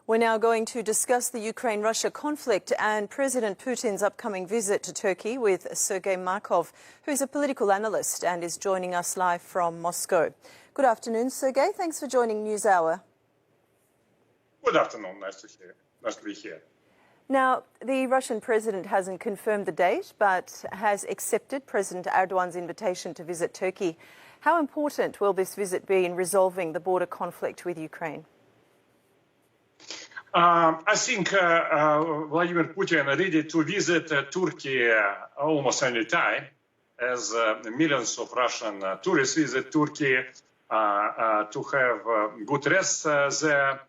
We're now going to discuss the Ukraine-Russia conflict and President Putin's upcoming visit to Turkey with Sergey Markov, who's a political analyst and is joining us live from Moscow. Good afternoon, Sergey. Thanks for joining NewsHour. Good afternoon. Nice to be here. Now, the Russian president hasn't confirmed the date, but has accepted President Erdogan's invitation to visit Turkey. How important will this visit be in resolving the border conflict with Ukraine? I think Vladimir Putin ready to visit Turkey almost any time, as millions of Russian tourists visit Turkey to have good rest there.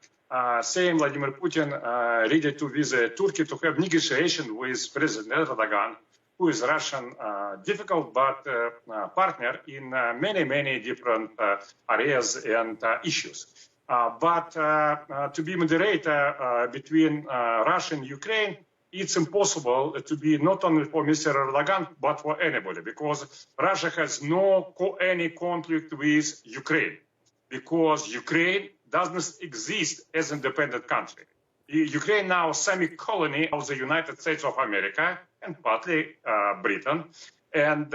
Same Vladimir Putin ready to visit Turkey to have negotiation with President Erdogan, who is Russian difficult but partner in many different areas and issues. But to be moderator between Russia and Ukraine, it's impossible to be not only for Mr. Erdogan, but for anybody, because Russia has any conflict with Ukraine, because Ukraine doesn't exist as an independent country. Ukraine now is a semi-colony of the United States of America and partly Britain. And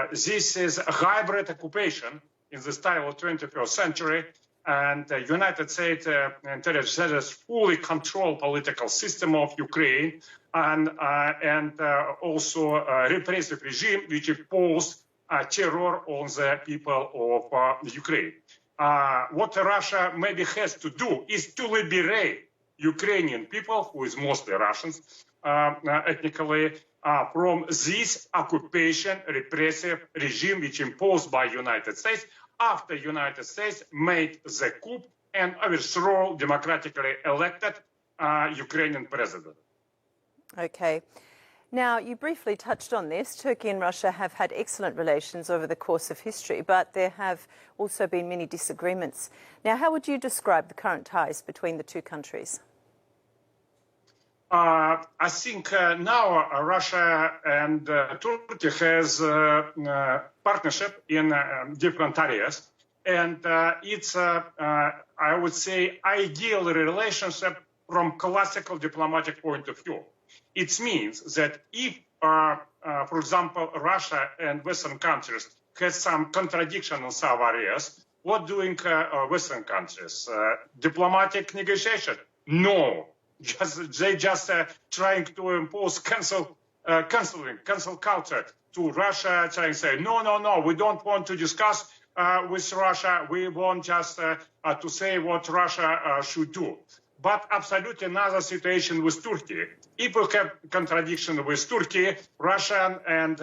this is a hybrid occupation in the style of 21st century. And the United States intelligence fully control political system of Ukraine and also a repressive regime which imposed terror on the people of Ukraine. What Russia maybe has to do is to liberate Ukrainian people, who is mostly Russians ethnically, from this occupation repressive regime which imposed by United States after United States made the coup and overthrew democratically elected Ukrainian president. Okay. Now, you briefly touched on this. Turkey and Russia have had excellent relations over the course of history, but there have also been many disagreements. Now, how would you describe the current ties between the two countries? I think now Russia and Turkey has partnership in different areas, and it's I would say ideal relationship from classical diplomatic point of view. It means that if, for example, Russia and Western countries has some contradiction in some areas, what doing Western countries? Diplomatic negotiation? No. They just trying to impose cancel culture to Russia, trying to say, no, we don't want to discuss with Russia. We want just to say what Russia should do. But absolutely another situation with Turkey. If we have contradiction with Turkey, Russian and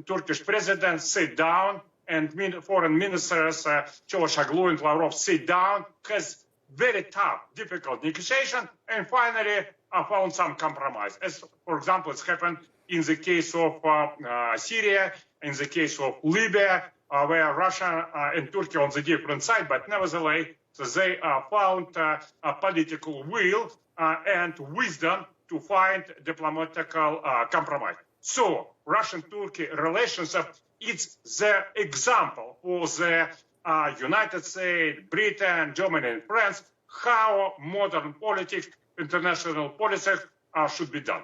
Turkish presidents sit down, and foreign ministers Çavuşoğlu and Lavrov sit down, has very tough, difficult negotiation, and finally found some compromise. As, for example, it's happened in the case of Syria, in the case of Libya, where Russia and Turkey on the different side, but nevertheless, they found a political will and wisdom to find diplomatical compromise. So, Russian-Turkey relationship is the example for the United States, Britain, Germany, and France, how modern politics, international politics should be done.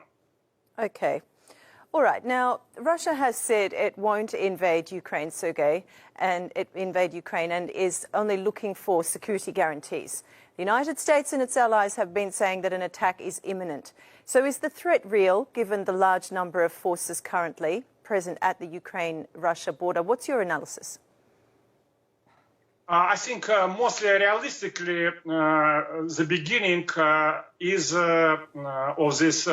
Okay. All right. Now, Russia has said it won't invade Ukraine, Sergey, and is only looking for security guarantees. The United States and its allies have been saying that an attack is imminent. So is the threat real, given the large number of forces currently present at the Ukraine-Russia border? What's your analysis? I think mostly realistically, the beginning is of this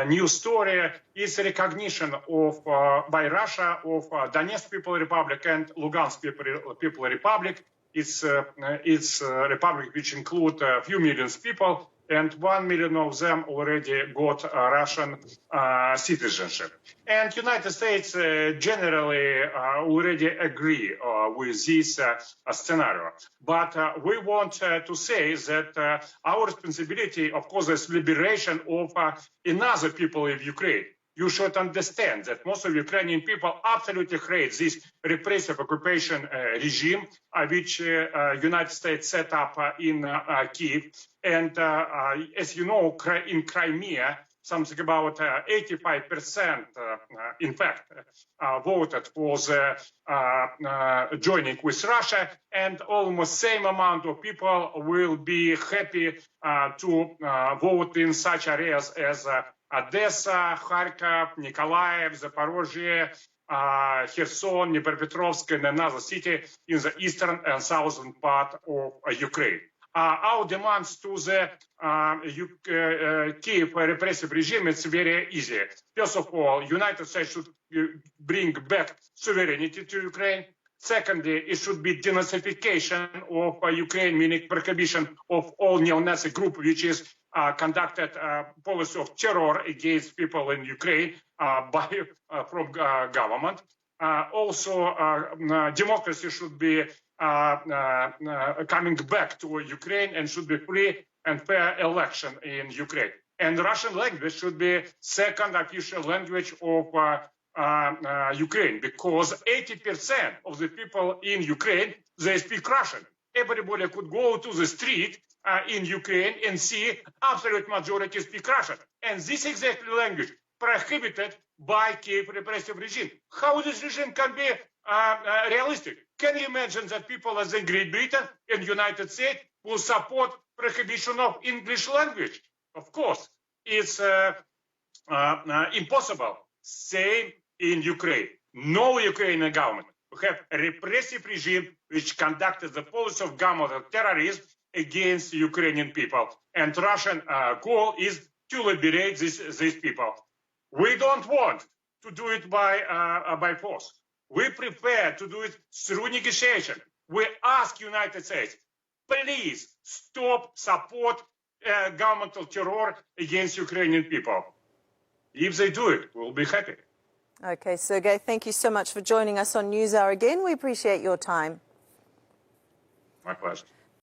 new story is recognition of by Russia of Donetsk People Republic and Lugansk People Republic. It's republic which include a few million people, and 1 million of them already got Russian citizenship. And United States generally already agree with this scenario. But we want to say that our responsibility, of course, is liberation of another people of Ukraine. you should understand that most of Ukrainian people absolutely hate this repressive occupation regime, which United States set up in Kiev. And as you know, in Crimea, something about 85%, in fact, voted for the joining with Russia, and almost same amount of people will be happy to vote in such areas as Odessa, Kharkov, Nikolaev, Zaporozhye, Kherson, Dnipropetrovsk, and another city in the eastern and southern part of Ukraine. Our demands to the Kiev repressive regime, it's very easy. First of all, United States should bring back sovereignty to Ukraine. Secondly, it should be denazification of Ukraine, meaning prohibition of all neo-Nazi group, which is conducted policy of terror against people in Ukraine from government. Also, democracy should be coming back to Ukraine and should be free and fair election in Ukraine. And Russian language should be second official language of Ukraine, because 80% of the people in Ukraine, they speak Russian. Everybody could go to the street in Ukraine and see absolute majority speak Russian. And this exactly language prohibited by Kiev repressive regime. How this regime can be realistic? Can you imagine that people as in Great Britain and United States will support prohibition of English language? Of course, it's impossible. Same in Ukraine. No Ukrainian government. We have a repressive regime which conducted the policy of government of terrorism against Ukrainian people. And Russian goal is to liberate these people. We don't want to do it by force. We prefer to do it through negotiation. We ask United States, please stop support governmental terror against Ukrainian people. If they do it, we'll be happy. Okay, Sergey, thank you so much for joining us on NewsHour again. We appreciate your time. My pleasure.